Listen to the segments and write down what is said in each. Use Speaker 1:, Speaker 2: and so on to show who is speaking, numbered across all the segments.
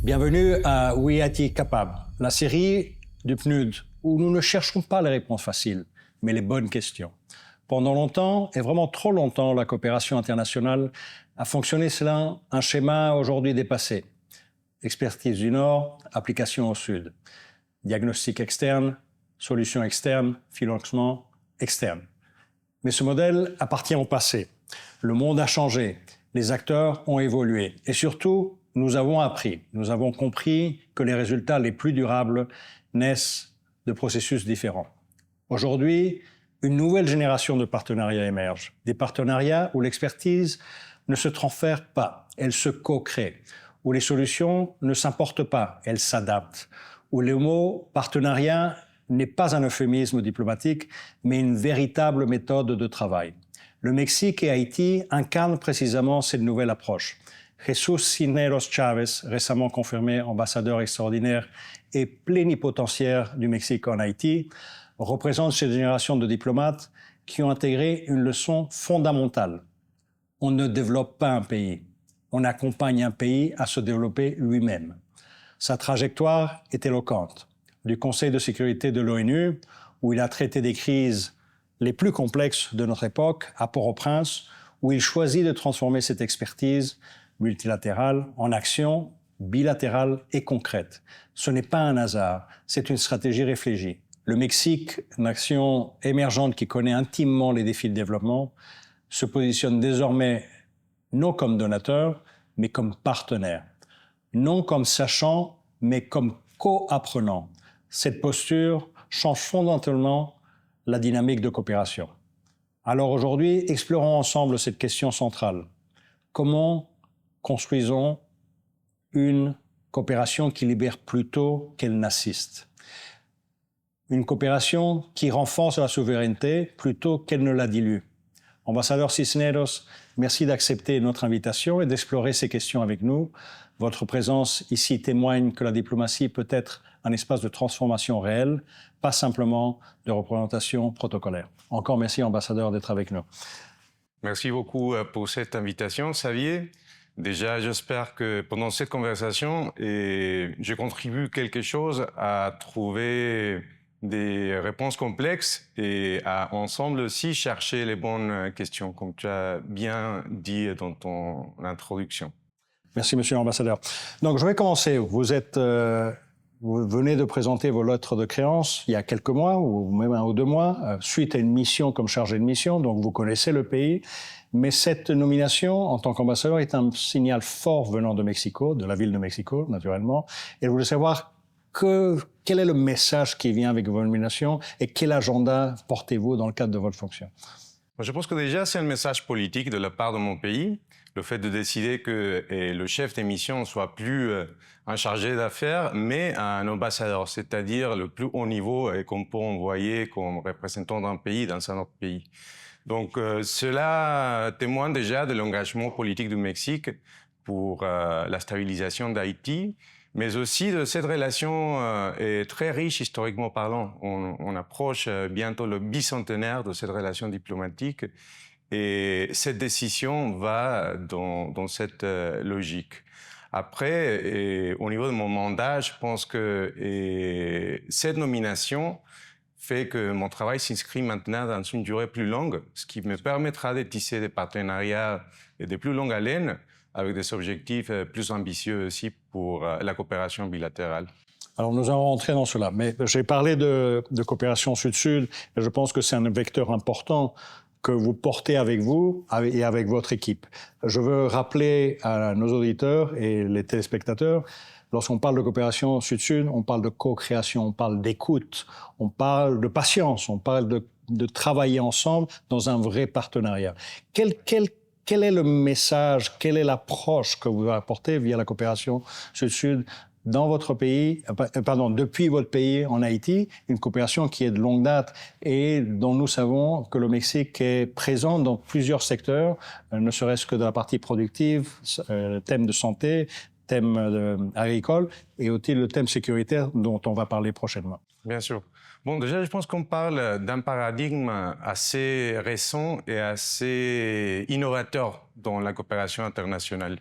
Speaker 1: Bienvenue à We IT Capable, la série du PNUD où nous ne cherchons pas les réponses faciles, mais les bonnes questions. Pendant longtemps, et vraiment trop longtemps, la coopération internationale a fonctionné selon un schéma aujourd'hui dépassé. Expertise du Nord, application au Sud. Diagnostic externe, solution externe, financement externe. Mais ce modèle appartient au passé. Le monde a changé, les acteurs ont évolué et surtout, nous avons appris, nous avons compris que les résultats les plus durables naissent de processus différents. Aujourd'hui, une nouvelle génération de partenariats émerge. Des partenariats où l'expertise ne se transfère pas, elle se co-crée, où les solutions ne s'importent pas, elles s'adaptent, où le mot partenariat n'est pas un euphémisme diplomatique, mais une véritable méthode de travail. Le Mexique et Haïti incarnent précisément cette nouvelle approche. Jesús Cisneros Chávez, récemment confirmé ambassadeur extraordinaire et plénipotentiaire du Mexique en Haïti, représente cette génération de diplomates qui ont intégré une leçon fondamentale. On ne développe pas un pays, on accompagne un pays à se développer lui-même. Sa trajectoire est éloquente. Du Conseil de sécurité de l'ONU, où il a traité des crises les plus complexes de notre époque, à Port-au-Prince, où il choisit de transformer cette expertise multilatérale en action bilatérale et concrète. Ce n'est pas un hasard, c'est une stratégie réfléchie. Le Mexique, nation émergente qui connaît intimement les défis de développement, se positionne désormais non comme donateur, mais comme partenaire. Non comme sachant, mais comme co-apprenant. Cette posture change fondamentalement la dynamique de coopération. Alors aujourd'hui, explorons ensemble cette question centrale. Comment construisons une coopération qui libère plutôt qu'elle n'assiste? Une coopération qui renforce la souveraineté plutôt qu'elle ne la dilue. Ambassadeur Cisneros, merci d'accepter notre invitation et d'explorer ces questions avec nous. Votre présence ici témoigne que la diplomatie peut être un espace de transformation réelle, pas simplement de représentation protocolaire. Encore merci, ambassadeur, d'être avec nous.
Speaker 2: Merci beaucoup pour cette invitation, Xavier. Déjà, j'espère que pendant cette conversation, je contribue quelque chose à trouver des réponses complexes et à ensemble aussi chercher les bonnes questions, comme tu as bien dit dans ton introduction.
Speaker 1: Merci, monsieur l'ambassadeur. Donc, je vais commencer. Vous venez de présenter vos lettres de créance il y a quelques mois, ou même 1 ou 2 mois, suite à une mission comme chargé de mission, donc vous connaissez le pays. Mais cette nomination, en tant qu'ambassadeur, est un signal fort venant de Mexico, de la ville de Mexico, naturellement. Et je voulais savoir quel est le message qui vient avec votre nomination et quel agenda portez-vous dans le cadre de votre fonction?
Speaker 2: Je pense que déjà, c'est un message politique de la part de mon pays. Le fait de décider que le chef des missions soit plus un chargé d'affaires, mais un ambassadeur, c'est-à-dire le plus haut niveau qu'on peut envoyer comme représentant d'un pays dans un autre pays. Donc cela témoigne déjà de l'engagement politique du Mexique pour la stabilisation d'Haïti, mais aussi de cette relation est très riche historiquement parlant. On approche bientôt le bicentenaire de cette relation diplomatique et cette décision va dans cette logique. Après, au niveau de mon mandat, je pense que cette nomination fait que mon travail s'inscrit maintenant dans une durée plus longue, ce qui me permettra de tisser des partenariats de plus longue haleine avec des objectifs plus ambitieux aussi pour la coopération bilatérale.
Speaker 1: Alors, nous allons rentrer dans cela, mais j'ai parlé de coopération sud-sud, et je pense que c'est un vecteur important que vous portez avec vous et avec votre équipe. Je veux rappeler à nos auditeurs et les téléspectateurs, lorsqu'on parle de coopération sud-sud, on parle de co-création, on parle d'écoute, on parle de patience, on parle de travailler ensemble dans un vrai partenariat. Quel est le message, quelle est l'approche que vous apportez via la coopération sud-sud dans votre pays, depuis votre pays en Haïti, une coopération qui est de longue date et dont nous savons que le Mexique est présent dans plusieurs secteurs, ne serait-ce que dans la partie productive, thème de santé, thème agricole et aussi le thème sécuritaire dont on va parler prochainement.
Speaker 2: Bien sûr. Bon, déjà, je pense qu'on parle d'un paradigme assez récent et assez innovateur dans la coopération internationale.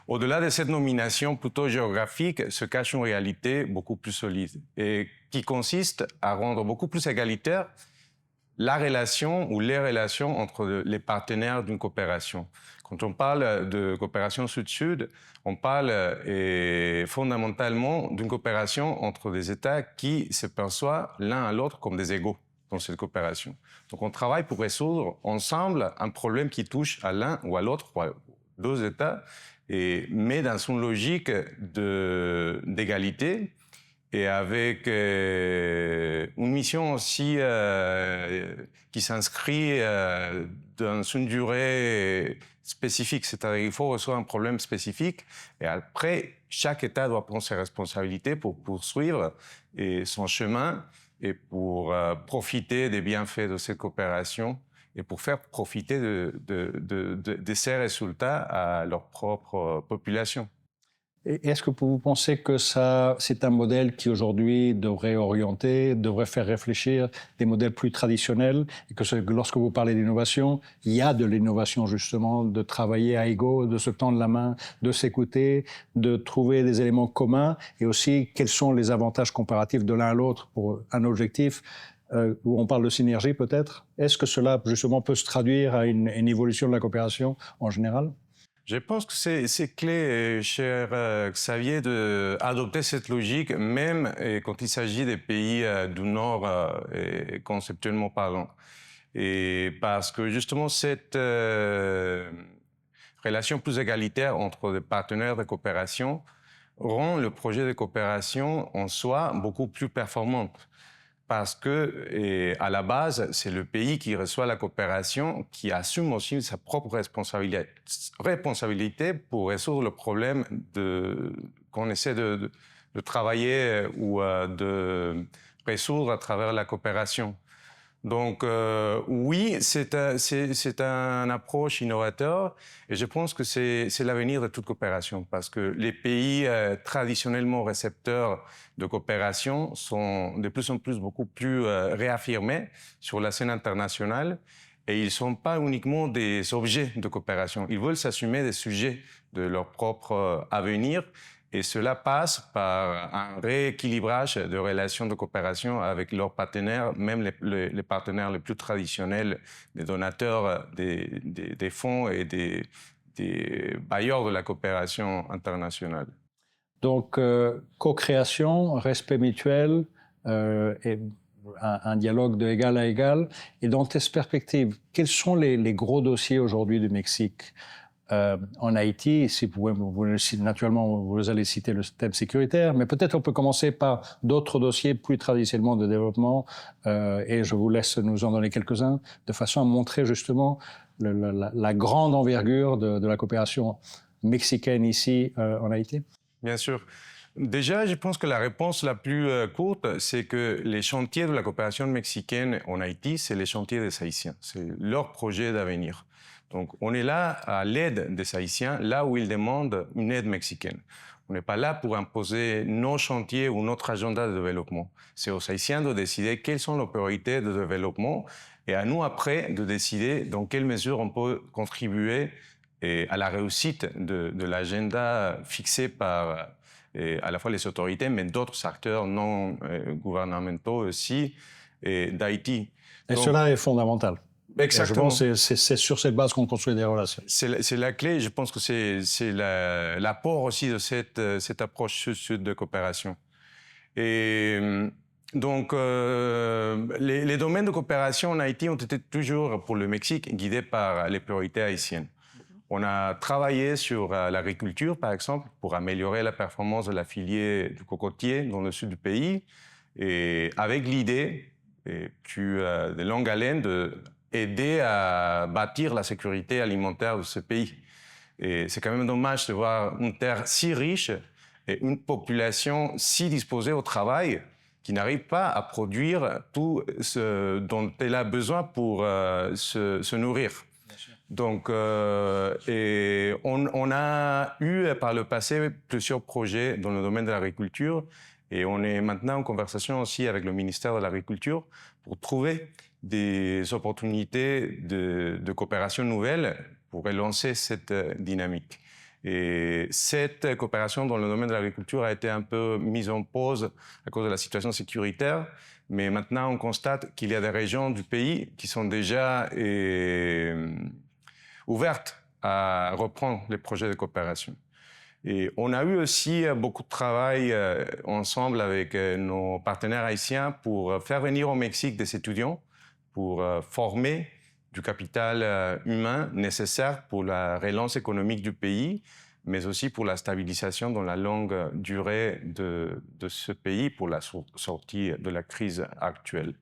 Speaker 2: Au-delà de cette nomination plutôt géographique, se cache une réalité beaucoup plus solide et qui consiste à rendre beaucoup plus égalitaire la relation ou les relations entre les partenaires d'une coopération. Quand on parle de coopération sud-sud, on parle fondamentalement d'une coopération entre des États qui se perçoivent l'un à l'autre comme des égaux dans cette coopération. Donc on travaille pour résoudre ensemble un problème qui touche à l'un ou à l'autre, ou à deux États, mais dans une logique d'égalité et avec une mission aussi qui s'inscrit dans une durée spécifique, c'est-à-dire qu'il faut résoudre un problème spécifique et après, chaque État doit prendre ses responsabilités pour poursuivre son chemin et pour profiter des bienfaits de cette coopération et pour faire profiter de ces résultats à leur propre population.
Speaker 1: Est-ce que vous pensez que c'est un modèle qui aujourd'hui devrait orienter, devrait faire réfléchir des modèles plus traditionnels et que lorsque vous parlez d'innovation, il y a de l'innovation justement, de travailler à égaux, de se tendre la main, de s'écouter, de trouver des éléments communs et aussi quels sont les avantages comparatifs de l'un à l'autre pour un objectif où on parle de synergie peut-être. Est-ce que cela justement peut se traduire à une évolution de la coopération en général ?
Speaker 2: Je pense que c'est clé, cher Xavier, d'adopter cette logique, même quand il s'agit des pays du Nord, conceptuellement parlant. Et parce que justement, cette relation plus égalitaire entre les partenaires de coopération rend le projet de coopération en soi beaucoup plus performant. Parce que, à la base, c'est le pays qui reçoit la coopération qui assume aussi sa propre responsabilité pour résoudre le problème qu'on essaie de travailler ou de résoudre à travers la coopération. Donc, oui, c'est une approche innovateur et je pense que c'est l'avenir de toute coopération parce que les pays traditionnellement récepteurs de coopération sont de plus en plus beaucoup plus réaffirmés sur la scène internationale et ils ne sont pas uniquement des objets de coopération. Ils veulent s'assumer des sujets de leur propre avenir. Et cela passe par un rééquilibrage de relations de coopération avec leurs partenaires, même les partenaires les plus traditionnels, des donateurs des fonds et des bailleurs de la coopération internationale.
Speaker 1: Donc, co-création, respect mutuel et un dialogue de égal à égal. Et dans tes perspectives, quels sont les gros dossiers aujourd'hui du Mexique ? En Haïti, si naturellement vous allez citer le thème sécuritaire, mais peut-être on peut commencer par d'autres dossiers plus traditionnellement de développement et je vous laisse nous en donner quelques-uns de façon à montrer justement la grande envergure de la coopération mexicaine ici en Haïti.
Speaker 2: Bien sûr. Déjà, je pense que la réponse la plus courte, c'est que les chantiers de la coopération mexicaine en Haïti, c'est les chantiers des Haïtiens. C'est leur projet d'avenir. Donc, on est là à l'aide des Haïtiens, là où ils demandent une aide mexicaine. On n'est pas là pour imposer nos chantiers ou notre agenda de développement. C'est aux Haïtiens de décider quelles sont leurs priorités de développement et à nous après de décider dans quelle mesure on peut contribuer à la réussite de l'agenda fixé par à la fois les autorités, mais d'autres acteurs non gouvernementaux aussi d'Haïti.
Speaker 1: Et cela est fondamental.
Speaker 2: Exactement.
Speaker 1: Je pense que c'est sur cette base qu'on construit des relations.
Speaker 2: C'est la clé. Je pense que c'est l'apport aussi de cette approche sud-sud de coopération. Et donc, les domaines de coopération en Haïti ont été toujours, pour le Mexique, guidés par les priorités haïtiennes. On a travaillé sur l'agriculture, par exemple, pour améliorer la performance de la filière du cocotier dans le sud du pays, et avec l'idée, de longue haleine, d'aider à bâtir la sécurité alimentaire de ce pays. Et c'est quand même dommage de voir une terre si riche et une population si disposée au travail qui n'arrive pas à produire tout ce dont elle a besoin pour se nourrir. Donc, et on a eu par le passé plusieurs projets dans le domaine de l'agriculture et on est maintenant en conversation aussi avec le ministère de l'Agriculture pour trouver des opportunités de coopération nouvelles pour relancer cette dynamique. Et cette coopération dans le domaine de l'agriculture a été un peu mise en pause à cause de la situation sécuritaire. Mais maintenant, on constate qu'il y a des régions du pays qui sont déjà ouvertes à reprendre les projets de coopération. Et on a eu aussi beaucoup de travail ensemble avec nos partenaires haïtiens pour faire venir au Mexique des étudiants, pour former du capital humain nécessaire pour la relance économique du pays, mais aussi pour la stabilisation dans la longue durée de ce pays pour la sortie de la crise actuelle.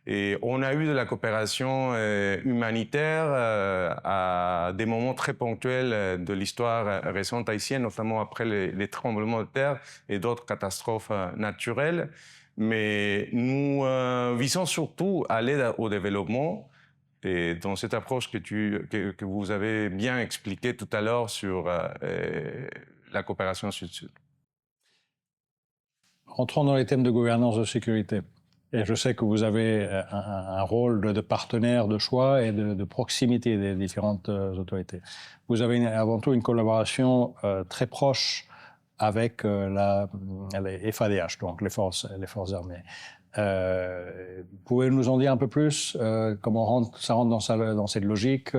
Speaker 2: Et on a eu de la coopération humanitaire à des moments très ponctuels de l'histoire récente haïtienne, notamment après les tremblements de terre et d'autres catastrophes naturelles. Mais nous visons surtout à l'aide au développement. Et dans cette approche que vous avez bien expliquée tout à l'heure sur la coopération sud-sud.
Speaker 1: Entrons dans les thèmes de gouvernance de sécurité. Et je sais que vous avez un rôle de partenaire de choix et de proximité des différentes autorités. Vous avez avant tout une collaboration très proche avec les FADH, donc les forces armées. Pouvez-vous nous en dire un peu plus comment ça rentre dans cette logique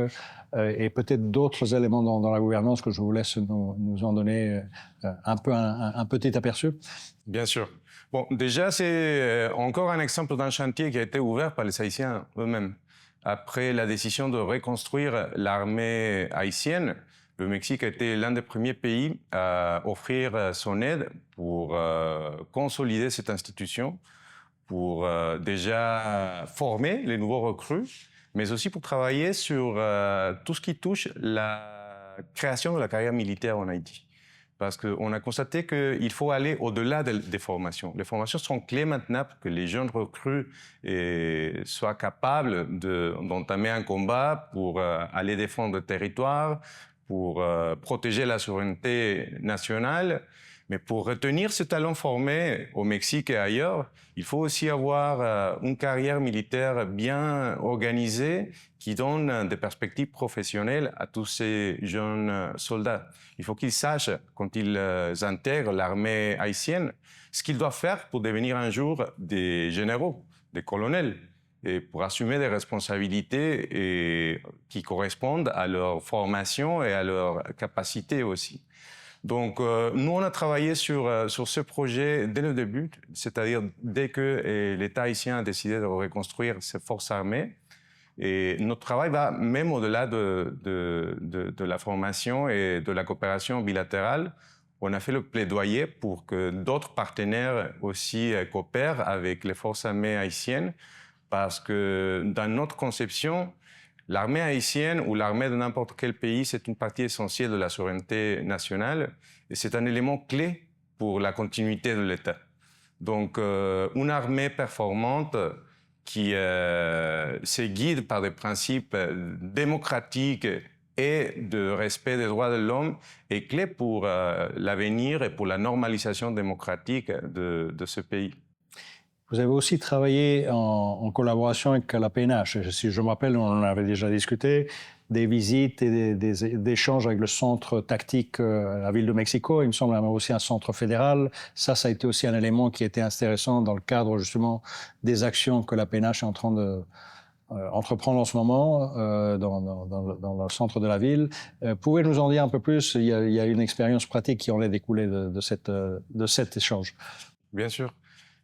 Speaker 1: et peut-être d'autres éléments dans la gouvernance que je vous laisse nous en donner un petit aperçu?
Speaker 2: Bien sûr. Bon, déjà, c'est encore un exemple d'un chantier qui a été ouvert par les Haïtiens eux-mêmes. Après la décision de reconstruire l'armée haïtienne, le Mexique a été l'un des premiers pays à offrir son aide pour consolider cette institution, pour déjà former les nouveaux recrues, mais aussi pour travailler sur tout ce qui touche la création de la carrière militaire en Haïti. Parce qu'on a constaté qu'il faut aller au-delà des formations. Les formations sont clés maintenant pour que les jeunes recrues soient capables d'entamer un combat pour aller défendre le territoire, pour protéger la souveraineté nationale. Mais pour retenir ce talent formé au Mexique et ailleurs, il faut aussi avoir une carrière militaire bien organisée qui donne des perspectives professionnelles à tous ces jeunes soldats. Il faut qu'ils sachent, quand ils intègrent l'armée haïtienne, ce qu'ils doivent faire pour devenir un jour des généraux, des colonels, et pour assumer des responsabilités qui correspondent à leur formation et à leur capacité aussi. Donc, nous, on a travaillé sur ce projet dès le début, c'est-à-dire dès que l'État haïtien a décidé de reconstruire ses forces armées. Et notre travail va même au-delà de la formation et de la coopération bilatérale. On a fait le plaidoyer pour que d'autres partenaires aussi coopèrent avec les forces armées haïtiennes, parce que dans notre conception, l'armée haïtienne ou l'armée de n'importe quel pays, c'est une partie essentielle de la souveraineté nationale et c'est un élément clé pour la continuité de l'État. Donc, une armée performante qui se guide par des principes démocratiques et de respect des droits de l'homme est clé pour l'avenir et pour la normalisation démocratique de ce pays.
Speaker 1: Vous avez aussi travaillé en collaboration avec la PNH. Si je me rappelle, on en avait déjà discuté, des visites et des échanges avec le centre tactique à la ville de Mexico. Il me semble avoir aussi un centre fédéral. Ça a été aussi un élément qui était intéressant dans le cadre justement des actions que la PNH est en train de entreprendre en ce moment dans le centre de la ville. Pouvez-vous nous en dire un peu plus? Il y a une expérience pratique qui en est découlée de cet échange.
Speaker 2: Bien sûr.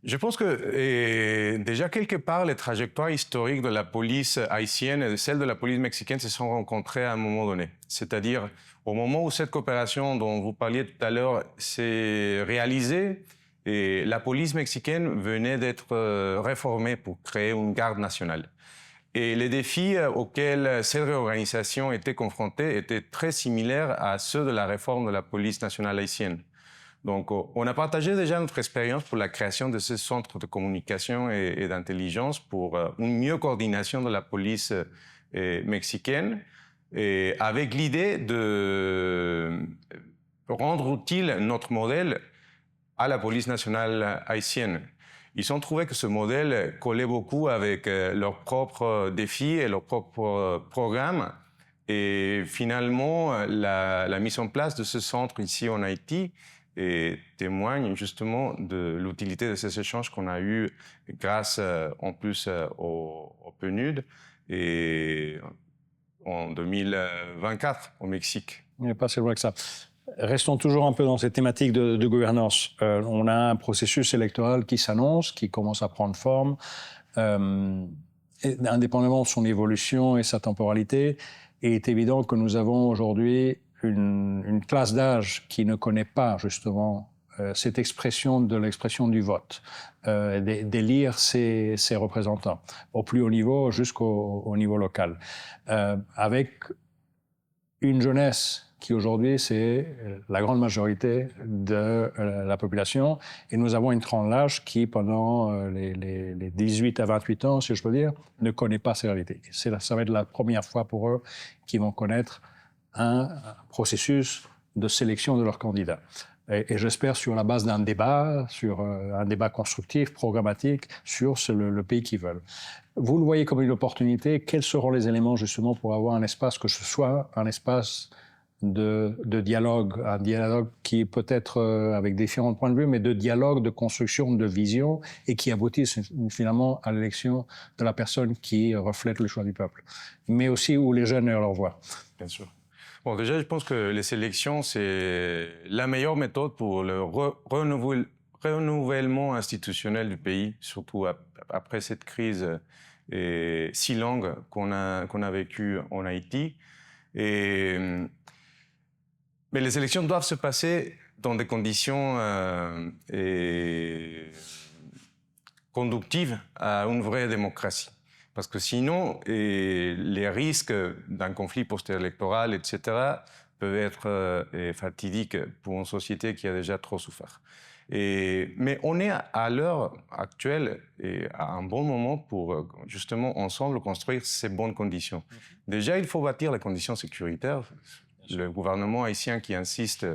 Speaker 2: Je pense que déjà quelque part, les trajectoires historiques de la police haïtienne et celles de la police mexicaine se sont rencontrées à un moment donné. C'est-à-dire, au moment où cette coopération dont vous parliez tout à l'heure s'est réalisée, et la police mexicaine venait d'être réformée pour créer une garde nationale. Et les défis auxquels cette réorganisation était confrontée étaient très similaires à ceux de la réforme de la police nationale haïtienne. Donc, on a partagé déjà notre expérience pour la création de ce centre de communication et d'intelligence pour une mieux coordination de la police mexicaine, et avec l'idée de rendre utile notre modèle à la police nationale haïtienne. Ils ont trouvé que ce modèle collait beaucoup avec leurs propres défis et leurs propres programmes. Et finalement, la mise en place de ce centre ici en Haïti témoigne justement de l'utilité de ces échanges qu'on a eus grâce en plus au PNUD et en 2024 au Mexique.
Speaker 1: Il n'est pas si loin que ça. Restons toujours un peu dans cette thématique de gouvernance. On a un processus électoral qui s'annonce, qui commence à prendre forme. Indépendamment de son évolution et sa temporalité, il est évident que nous avons aujourd'hui une classe d'âge qui ne connaît pas justement cette expression de l'expression du vote, d'élire ses représentants, au plus haut niveau jusqu'au niveau local, avec une jeunesse qui aujourd'hui, c'est la grande majorité de la population. Et nous avons une tranche d'âge qui, pendant les 18 à 28 ans, si je peux dire, ne connaît pas ces réalités. Ça va être la première fois pour eux qu'ils vont connaître un processus de sélection de leurs candidats. Et j'espère sur la base d'un débat, sur un débat constructif, programmatique, sur le pays qu'ils veulent. Vous le voyez comme une opportunité. Quels seront les éléments justement pour avoir un espace, que ce soit un espace de dialogue, un dialogue qui peut être avec différents points de vue, mais de dialogue, de construction, de vision, et qui aboutisse finalement à l'élection de la personne qui reflète le choix du peuple, mais aussi où les jeunes aient leur voix.
Speaker 2: Bien sûr. Bon, déjà, je pense que les élections, c'est la meilleure méthode pour le renouvellement institutionnel du pays, surtout après cette crise si longue qu'on a vécue en Haïti. Mais les élections doivent se passer dans des conditions conductives à une vraie démocratie. Parce que sinon, les risques d'un conflit post-électoral, etc., peuvent être fatidiques pour une société qui a déjà trop souffert. Mais on est à l'heure actuelle et à un bon moment pour justement ensemble construire ces bonnes conditions. Déjà, il faut bâtir les conditions sécuritaires. Le gouvernement haïtien qui insiste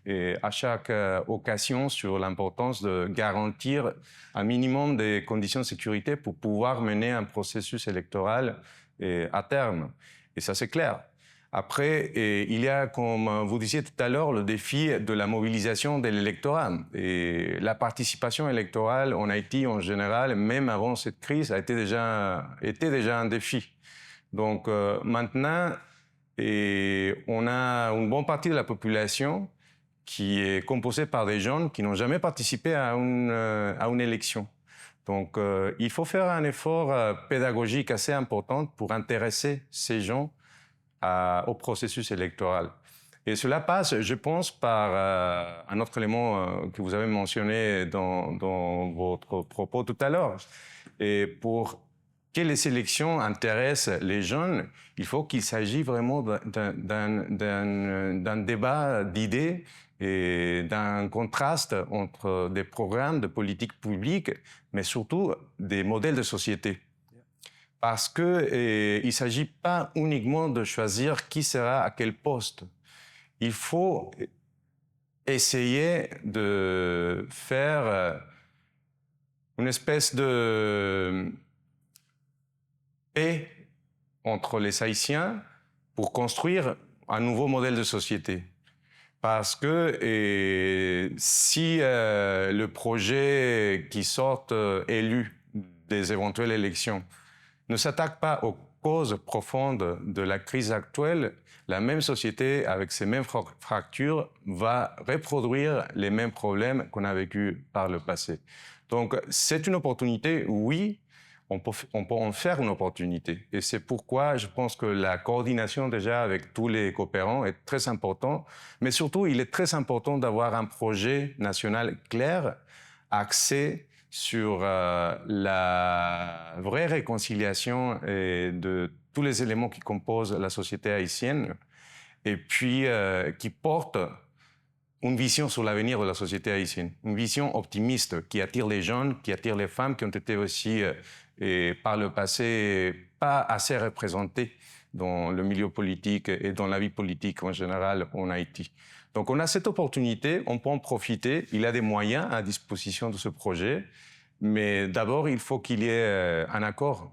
Speaker 2: à chaque occasion sur l'importance de garantir un minimum de conditions de sécurité pour pouvoir mener un processus électoral à terme. Et ça, c'est clair. Après, il y a, comme vous disiez tout à l'heure, le défi de la mobilisation de l'électorat. Et la participation électorale en Haïti, en général, même avant cette crise, était déjà un défi. Donc maintenant, on a une bonne partie de la population qui est composée par des jeunes qui n'ont jamais participé à une élection. Donc, il faut faire un effort pédagogique assez important pour intéresser ces gens au processus électoral. Et cela passe, je pense, par un autre élément que vous avez mentionné dans votre propos tout à l'heure. Et pour que les élections intéressent les jeunes, il faut qu'il s'agisse vraiment d'un débat d'idées et d'un contraste entre des programmes de politique publique, mais surtout des modèles de société. Parce qu'il ne s'agit pas uniquement de choisir qui sera à quel poste. Il faut essayer de faire une espèce de paix entre les Haïtiens pour construire un nouveau modèle de société. Parce que si le projet qui sort élu des éventuelles élections ne s'attaque pas aux causes profondes de la crise actuelle, la même société, avec ces mêmes fractures, va reproduire les mêmes problèmes qu'on a vécus par le passé. Donc, c'est une opportunité, oui, on peut en faire une opportunité. Et c'est pourquoi je pense que la coordination déjà avec tous les coopérants est très importante. Mais surtout, il est très important d'avoir un projet national clair, axé sur la vraie réconciliation de tous les éléments qui composent la société haïtienne et puis qui porte une vision sur l'avenir de la société haïtienne, une vision optimiste qui attire les jeunes, qui attire les femmes qui ont été aussi par le passé pas assez représentées dans le milieu politique et dans la vie politique en général en Haïti. Donc on a cette opportunité, on peut en profiter, il y a des moyens à disposition de ce projet, mais d'abord il faut qu'il y ait un accord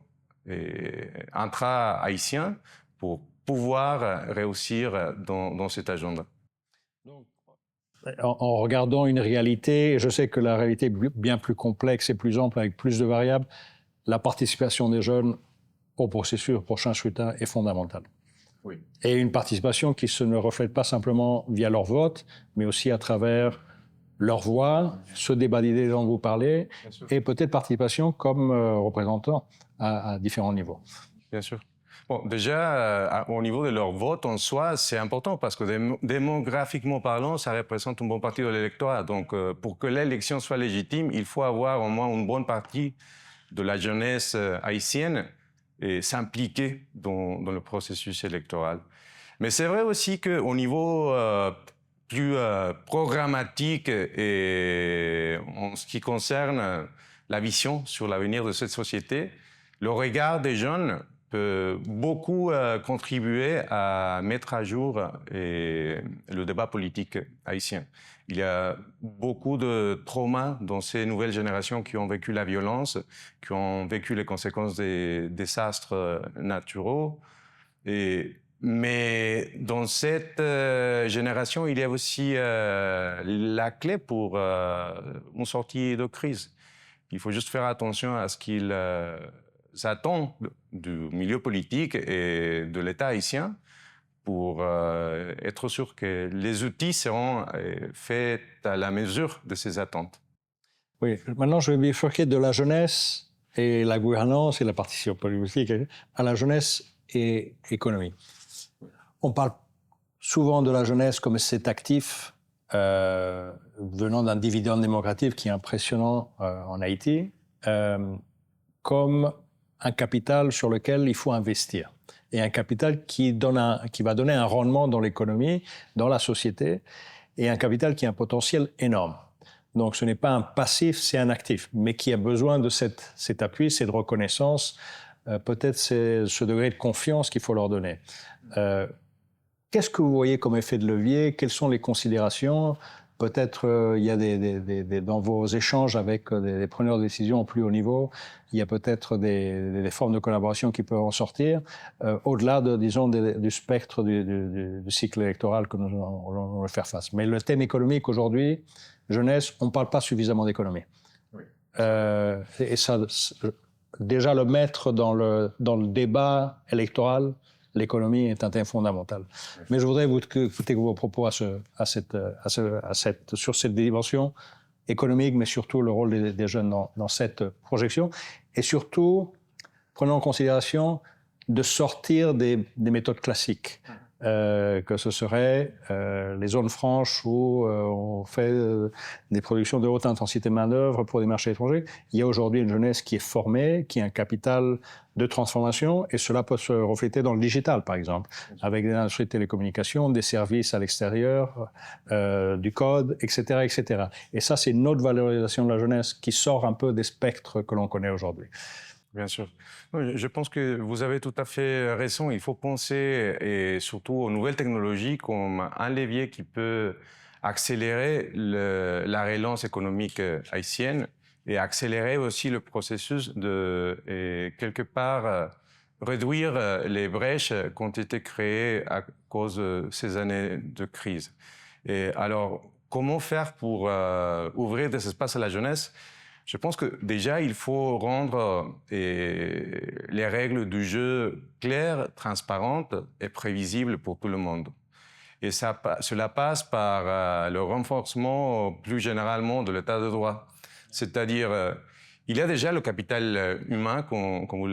Speaker 2: intra-haïtien pour pouvoir réussir dans cet agenda.
Speaker 1: En regardant une réalité, et je sais que la réalité est bien plus complexe et plus ample avec plus de variables, la participation des jeunes au processus, au prochain scrutin est fondamentale.
Speaker 2: Oui.
Speaker 1: Et une participation qui ne reflète pas simplement via leur vote, mais aussi à travers leur voix, ce débat d'idées dont vous parlez, et peut-être participation comme représentant à différents niveaux.
Speaker 2: Bien sûr. Bon, déjà, au niveau de leur vote en soi, c'est important parce que démographiquement parlant, ça représente une bonne partie de l'électorat. Donc, pour que l'élection soit légitime, il faut avoir au moins une bonne partie de la jeunesse haïtienne et s'impliquer dans le processus électoral. Mais c'est vrai aussi qu'au niveau plus programmatique et en ce qui concerne la vision sur l'avenir de cette société, le regard des jeunes peut beaucoup contribuer à mettre à jour le débat politique haïtien. Il y a beaucoup de traumas dans ces nouvelles générations qui ont vécu la violence, qui ont vécu les conséquences des désastres naturels. Mais dans cette génération, il y a aussi la clé pour une sortie de crise. Il faut juste faire attention à ce qu'ils attendent du milieu politique et de l'État haïtien pour être sûr que les outils seront faits à la mesure de ces attentes.
Speaker 1: Oui, maintenant je vais bifurquer de la jeunesse et la gouvernance et la participation politique à la jeunesse et l'économie. On parle souvent de la jeunesse comme cet actif venant d'un dividende démocratique qui est impressionnant en Haïti, comme un capital sur lequel il faut investir. Et un capital qui va donner un rendement dans l'économie, dans la société, et un capital qui a un potentiel énorme. Donc ce n'est pas un passif, c'est un actif, mais qui a besoin de cet appui, cette reconnaissance, peut-être c'est ce degré de confiance qu'il faut leur donner. Qu'est-ce que vous voyez comme effet de levier? Quelles sont les considérations? Peut-être il y a dans vos échanges avec des preneurs de décision au plus haut niveau, il y a peut-être des formes de collaboration qui peuvent en sortir, au-delà du spectre du cycle électoral que nous allons faire face. Mais le thème économique aujourd'hui, jeunesse, on ne parle pas suffisamment d'économie. Oui. Et ça, déjà le mettre dans le débat électoral, l'économie est un thème fondamental. Oui. Mais je voudrais écouter vos propos sur cette dimension économique, mais surtout le rôle des jeunes dans cette projection. Et surtout, prenons en considération de sortir des méthodes classiques. Que ce serait les zones franches où on fait des productions de haute intensité main-d'œuvre pour des marchés étrangers. Il y a aujourd'hui une jeunesse qui est formée, qui a un capital de transformation, et cela peut se refléter dans le digital, par exemple, avec des industries de télécommunications, des services à l'extérieur, du code, etc., etc. Et ça, c'est une autre valorisation de la jeunesse qui sort un peu des spectres que l'on connaît aujourd'hui.
Speaker 2: Bien sûr. Je pense que vous avez tout à fait raison. Il faut penser, et surtout aux nouvelles technologies, comme un levier qui peut accélérer la relance économique haïtienne et accélérer aussi le processus de, quelque part, réduire les brèches qui ont été créées à cause de ces années de crise. Et alors, comment faire pour ouvrir des espaces à la jeunesse ? Je pense que déjà, il faut rendre les règles du jeu claires, transparentes et prévisibles pour tout le monde. Et cela passe par le renforcement plus généralement de l'état de droit. C'est-à-dire, il y a déjà le capital humain, comme vous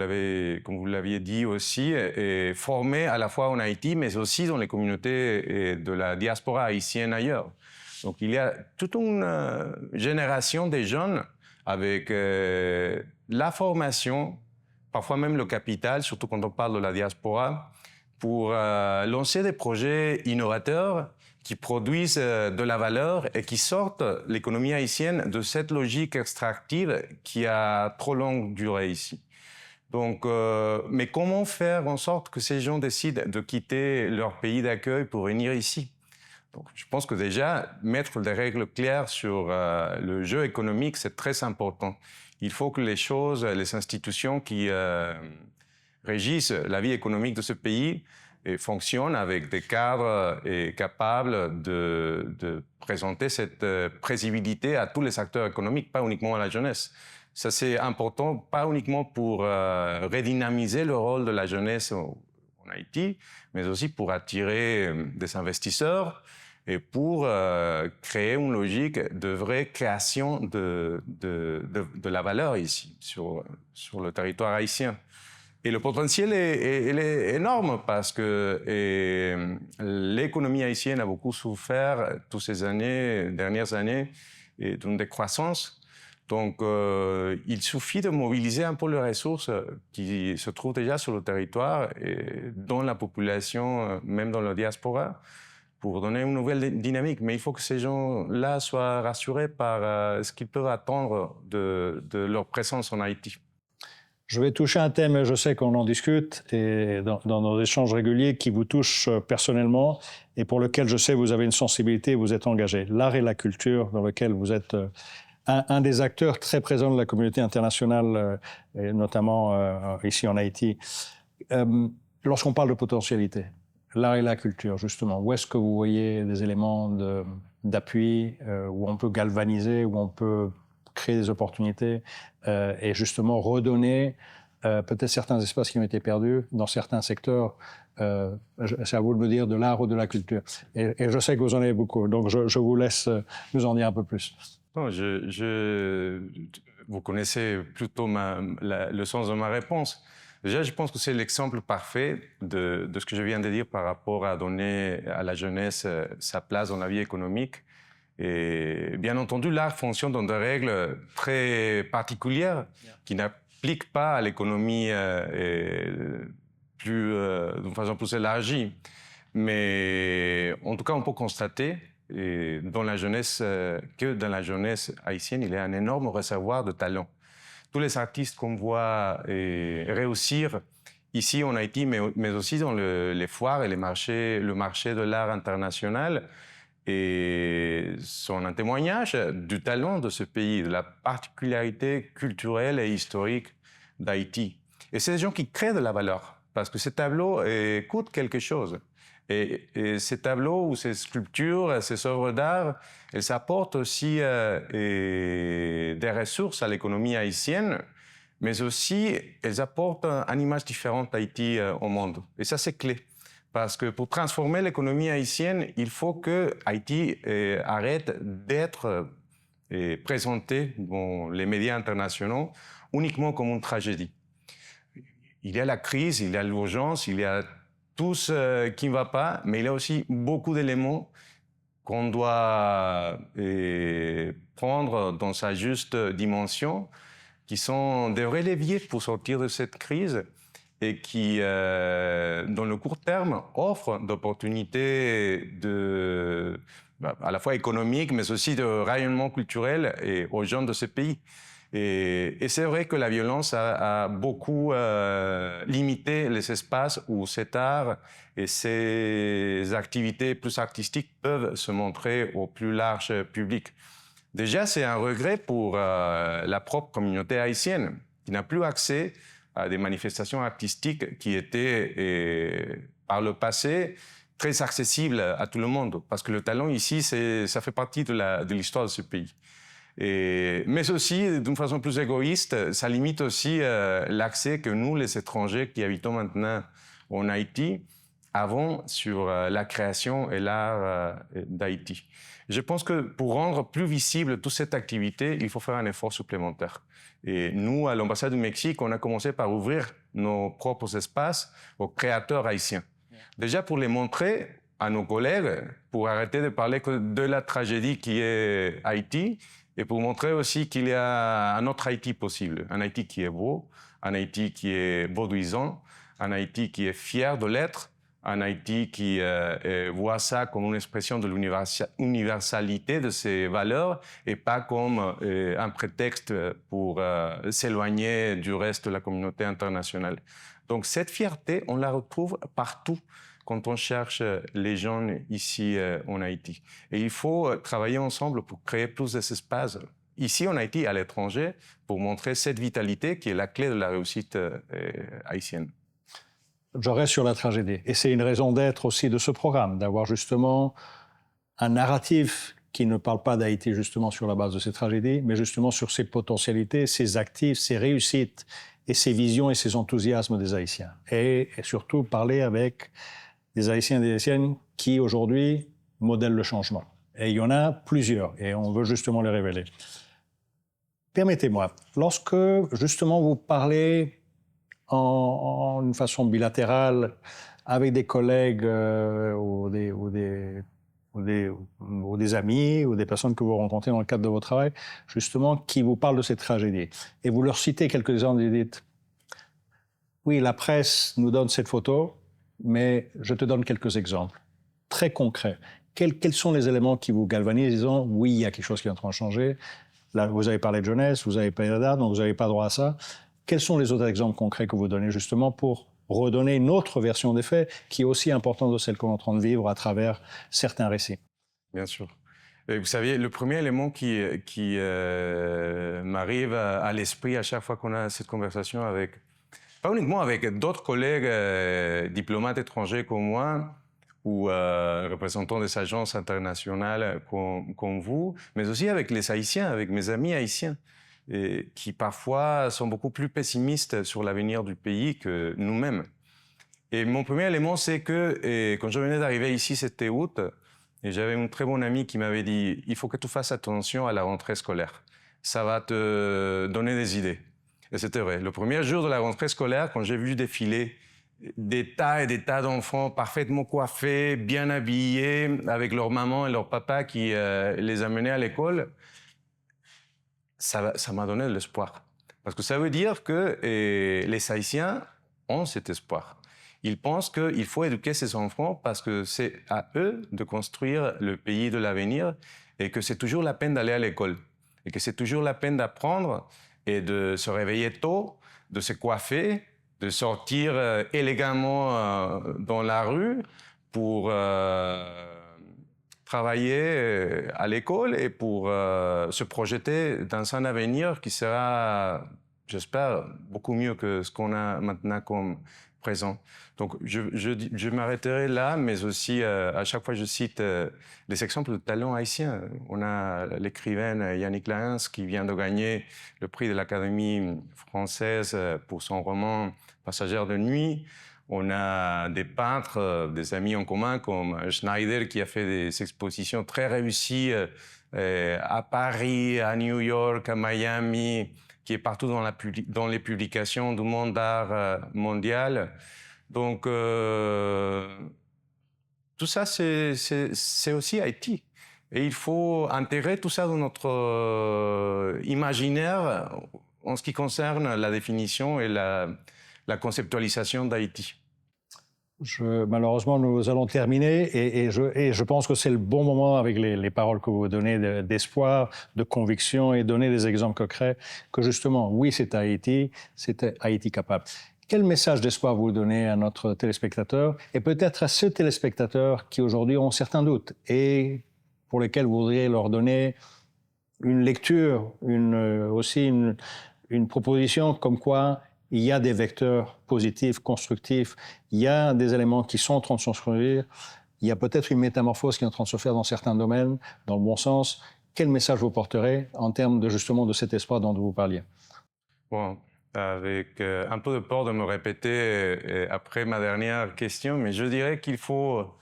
Speaker 2: l'aviez dit aussi, et formé à la fois en Haïti, mais aussi dans les communautés de la diaspora haïtienne ailleurs. Donc il y a toute une génération des jeunes avec la formation, parfois même le capital, surtout quand on parle de la diaspora, pour lancer des projets innovateurs qui produisent de la valeur et qui sortent l'économie haïtienne de cette logique extractive qui a trop longue durée ici. Donc, mais comment faire en sorte que ces gens décident de quitter leur pays d'accueil pour venir ici ? Donc, je pense que déjà, mettre des règles claires sur le jeu économique, c'est très important. Il faut que les institutions qui régissent la vie économique de ce pays et fonctionne avec des cadres capables de présenter cette prévisibilité à tous les acteurs économiques, pas uniquement à la jeunesse. Ça, c'est important, pas uniquement pour redynamiser le rôle de la jeunesse en Haïti, mais aussi pour attirer des investisseurs et pour créer une logique de vraie création de la valeur ici, sur le territoire haïtien. Et le potentiel il est énorme parce que l'économie haïtienne a beaucoup souffert toutes ces dernières années, d'une décroissance. Donc, il suffit de mobiliser un peu les ressources qui se trouvent déjà sur le territoire et dans la population, même dans la diaspora, pour donner une nouvelle dynamique. Mais il faut que ces gens-là soient rassurés par ce qu'ils peuvent attendre de leur présence en Haïti.
Speaker 1: Je vais toucher un thème, et je sais qu'on en discute, et dans nos échanges réguliers, qui vous touche personnellement et pour lequel je sais vous avez une sensibilité, vous êtes engagé. L'art et la culture, dans lequel vous êtes un des acteurs très présents de la communauté internationale, et notamment ici en Haïti. Lorsqu'on parle de potentialité, l'art et la culture, justement, où est-ce que vous voyez des éléments d'appui, où on peut galvaniser, où on peut créer des opportunités et justement redonner peut-être certains espaces qui ont été perdus dans certains secteurs. C'est à vous de me dire de l'art ou de la culture. Et je sais que vous en avez beaucoup, donc je vous laisse nous en dire un peu plus.
Speaker 2: Non, vous connaissez plutôt le sens de ma réponse. Déjà, je pense que c'est l'exemple parfait de ce que je viens de dire par rapport à donner à la jeunesse sa place dans la vie économique. Et bien entendu, l'art fonctionne dans des règles très particulières qui n'appliquent pas à l'économie d'une façon plus élargie. Mais en tout cas, on peut constater dans la jeunesse, que dans la jeunesse haïtienne, il y a un énorme réservoir de talent. Tous les artistes qu'on voit réussir ici en Haïti, mais aussi dans les foires et le marché de l'art international, et sont un témoignage du talent de ce pays, de la particularité culturelle et historique d'Haïti. Et c'est des gens qui créent de la valeur, parce que ces tableaux coûtent quelque chose. Et ces tableaux ou ces sculptures, ces œuvres d'art, elles apportent aussi des ressources à l'économie haïtienne, mais aussi elles apportent une image différente d'Haïti au monde. Et ça, c'est clé. Parce que pour transformer l'économie haïtienne, il faut que Haïti arrête d'être présenté dans les médias internationaux uniquement comme une tragédie. Il y a la crise, il y a l'urgence, il y a tout ce qui ne va pas, mais il y a aussi beaucoup d'éléments qu'on doit prendre dans sa juste dimension, qui sont des vrais leviers pour sortir de cette crise et qui, dans le court terme, offrent d'opportunités à la fois économiques, mais aussi de rayonnement culturel aux gens de ce pays. Et c'est vrai que la violence a beaucoup limité les espaces où cet art et ces activités plus artistiques peuvent se montrer au plus large public. Déjà, c'est un regret pour la propre communauté haïtienne, qui n'a plus accès à des manifestations artistiques qui étaient, par le passé, très accessibles à tout le monde. Parce que le talent ici, ça fait partie de l'histoire de ce pays. Mais aussi, d'une façon plus égoïste, ça limite aussi l'accès que nous, les étrangers qui habitons maintenant en Haïti, avons sur la création et l'art d'Haïti. Je pense que pour rendre plus visible toute cette activité, il faut faire un effort supplémentaire. Et nous, à l'ambassade du Mexique, on a commencé par ouvrir nos propres espaces aux créateurs haïtiens. Déjà pour les montrer à nos collègues, pour arrêter de parler que de la tragédie qui est Haïti, et pour montrer aussi qu'il y a un autre Haïti possible. Un Haïti qui est beau, un Haïti qui est vaudoisant, un Haïti qui est fier de l'être, un Haïti qui voit ça comme une expression de l'universalité de ses valeurs et pas comme un prétexte pour s'éloigner du reste de la communauté internationale. Donc cette fierté, on la retrouve partout quand on cherche les jeunes ici en Haïti. Et il faut travailler ensemble pour créer plus d'espaces ici en Haïti, à l'étranger, pour montrer cette vitalité qui est la clé de la réussite haïtienne.
Speaker 1: je reste sur la tragédie. Et c'est une raison d'être aussi de ce programme, d'avoir justement un narratif qui ne parle pas d'Haïti justement sur la base de ces tragédies, mais justement sur ses potentialités, ses actifs, ses réussites, et ses visions et ses enthousiasmes des Haïtiens. Et surtout parler avec des Haïtiens et des Haïtiennes qui aujourd'hui modèlent le changement. Et il y en a plusieurs, et on veut justement les révéler. Permettez-moi, lorsque justement vous parlez en une façon bilatérale avec des collègues ou des amis ou des personnes que vous rencontrez dans le cadre de votre travail, justement, qui vous parlent de cette tragédie, et vous leur citez quelques exemples, et dites « Oui, la presse nous donne cette photo, mais je te donne quelques exemples très concrets. Quels sont les éléments qui vous galvanisent, disant « Oui, il y a quelque chose qui est en train de changer. Là, vous avez parlé de jeunesse, vous avez parlé d'art, donc vous n'avez pas droit à ça. » Quels sont les autres exemples concrets que vous donnez justement pour redonner une autre version des faits qui est aussi importante de celle qu'on est en train de vivre à travers certains récits?
Speaker 2: Bien sûr. Et vous savez, le premier élément qui m'arrive à l'esprit à chaque fois qu'on a cette conversation avec, pas uniquement avec d'autres collègues diplomates étrangers comme moi ou représentants des agences internationales comme vous, mais aussi avec les Haïtiens, avec mes amis haïtiens, et qui parfois sont beaucoup plus pessimistes sur l'avenir du pays que nous-mêmes. Et mon premier élément, c'est que quand je venais d'arriver ici, c'était août, et j'avais un très bon ami qui m'avait dit « Il faut que tu fasses attention à la rentrée scolaire. Ça va te donner des idées. » Et c'était vrai. Le premier jour de la rentrée scolaire, quand j'ai vu défiler des tas et des tas d'enfants parfaitement coiffés, bien habillés, avec leur maman et leur papa qui les amenaient à l'école, ça m'a donné de l'espoir. Parce que ça veut dire que les Haïtiens ont cet espoir. Ils pensent qu'il faut éduquer ces enfants parce que c'est à eux de construire le pays de l'avenir et que c'est toujours la peine d'aller à l'école et que c'est toujours la peine d'apprendre et de se réveiller tôt, de se coiffer, de sortir élégamment dans la rue pour travailler à l'école et pour se projeter dans un avenir qui sera, j'espère, beaucoup mieux que ce qu'on a maintenant comme présent. Donc, je m'arrêterai là, mais aussi, à chaque fois, je cite des exemples de talents haïtiens. On a l'écrivaine Yannick Lahens qui vient de gagner le prix de l'Académie française pour son roman Passagère de nuit. On a des peintres, des amis en commun comme Schneider qui a fait des expositions très réussies à Paris, à New York, à Miami, qui est partout dans les publications du monde d'art mondial. Donc, tout ça, c'est aussi Haïti. Et il faut intégrer tout ça dans notre imaginaire en ce qui concerne la définition et la conceptualisation d'Haïti.
Speaker 1: Malheureusement, nous allons terminer et je pense que c'est le bon moment avec les paroles que vous donnez d'espoir, de conviction et donner des exemples concrets que justement, oui, c'est Haïti capable. Quel message d'espoir vous donnez à notre téléspectateur et peut-être à ceux téléspectateurs qui aujourd'hui ont certains doutes et pour lesquels vous voudriez leur donner une lecture, aussi une proposition comme quoi il y a des vecteurs positifs, constructifs, il y a des éléments qui sont en train de se construire, il y a peut-être une métamorphose qui est en train de se faire dans certains domaines, dans le bon sens. Quel message vous porterez en termes de justement de cet espoir dont vous parliez?
Speaker 2: Bon, avec un peu de peur de me répéter après ma dernière question, mais je dirais qu'il faut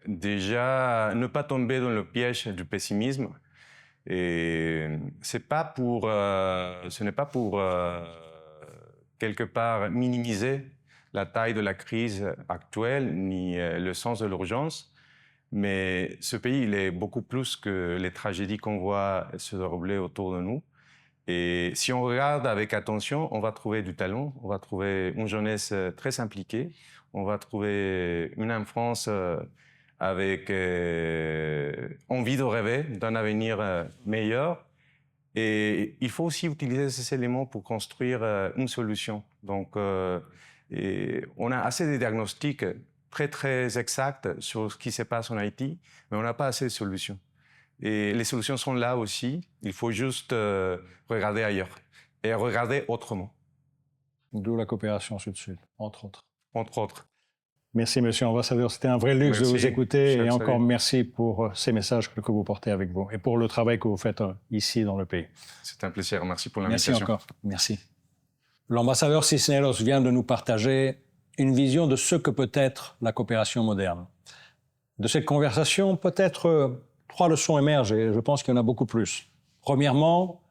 Speaker 2: déjà ne pas tomber dans le piège du pessimisme. Et ce n'est pas pour quelque part minimiser la taille de la crise actuelle ni le sens de l'urgence, mais ce pays il est beaucoup plus que les tragédies qu'on voit se dérouler autour de nous. Et si on regarde avec attention, on va trouver du talent, on va trouver une jeunesse très impliquée, on va trouver une enfance avec envie de rêver d'un avenir meilleur. Et il faut aussi utiliser ces éléments pour construire une solution. Donc, on a assez de diagnostics très, très exacts sur ce qui se passe en Haïti, mais on n'a pas assez de solutions. Et les solutions sont là aussi. Il faut juste regarder ailleurs et regarder autrement.
Speaker 1: D'où la coopération Sud-Sud, entre autres.
Speaker 2: Entre autres.
Speaker 1: Merci, monsieur l'ambassadeur. C'était un vrai luxe de vous écouter. Et encore
Speaker 2: Salut.
Speaker 1: merci pour ces messages que vous portez avec vous et pour le travail que vous faites ici dans le pays.
Speaker 2: C'est un plaisir. Merci pour
Speaker 1: Merci
Speaker 2: l'invitation.
Speaker 1: encore. Merci. L'ambassadeur Cisneros vient de nous partager une vision de ce que peut être la coopération moderne. De cette conversation, peut-être 3 leçons émergent et je pense qu'il y en a beaucoup plus. Premièrement,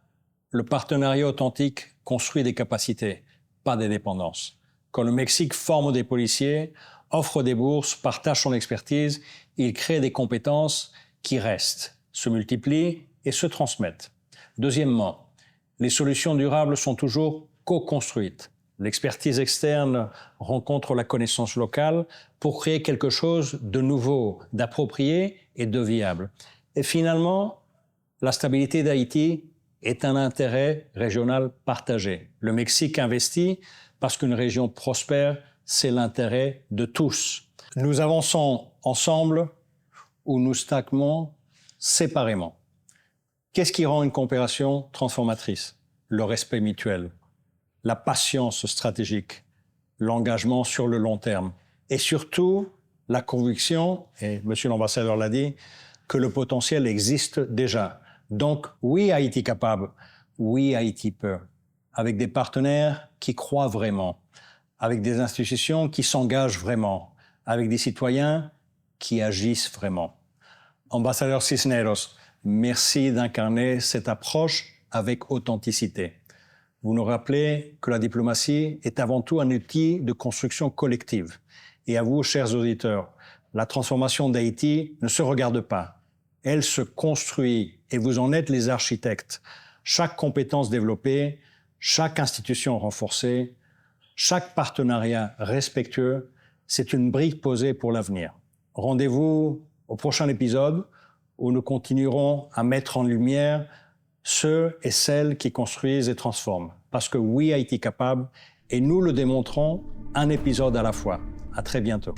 Speaker 1: le partenariat authentique construit des capacités, pas des dépendances. Quand le Mexique forme des policiers, offre des bourses, partage son expertise, il crée des compétences qui restent, se multiplient et se transmettent. Deuxièmement, les solutions durables sont toujours co-construites. L'expertise externe rencontre la connaissance locale pour créer quelque chose de nouveau, d'approprié et de viable. Et finalement, la stabilité d'Haïti est un intérêt régional partagé. Le Mexique investit parce qu'une région prospère, c'est l'intérêt de tous. Nous avançons ensemble ou nous stagnons séparément. Qu'est-ce qui rend une coopération transformatrice? Le respect mutuel, la patience stratégique, l'engagement sur le long terme et surtout la conviction, et monsieur l'ambassadeur l'a dit, que le potentiel existe déjà. Donc oui, Haïti capable, oui, Haïti peut, avec des partenaires qui croient vraiment, avec des institutions qui s'engagent vraiment, avec des citoyens qui agissent vraiment. Ambassadeur Cisneros, merci d'incarner cette approche avec authenticité. Vous nous rappelez que la diplomatie est avant tout un outil de construction collective. Et à vous, chers auditeurs, la transformation d'Haïti ne se regarde pas. Elle se construit et vous en êtes les architectes. Chaque compétence développée, chaque institution renforcée, chaque partenariat respectueux, c'est une brique posée pour l'avenir. Rendez-vous au prochain épisode où nous continuerons à mettre en lumière ceux et celles qui construisent et transforment. Parce que oui, Haïti capable, et nous le démontrons un épisode à la fois. À très bientôt.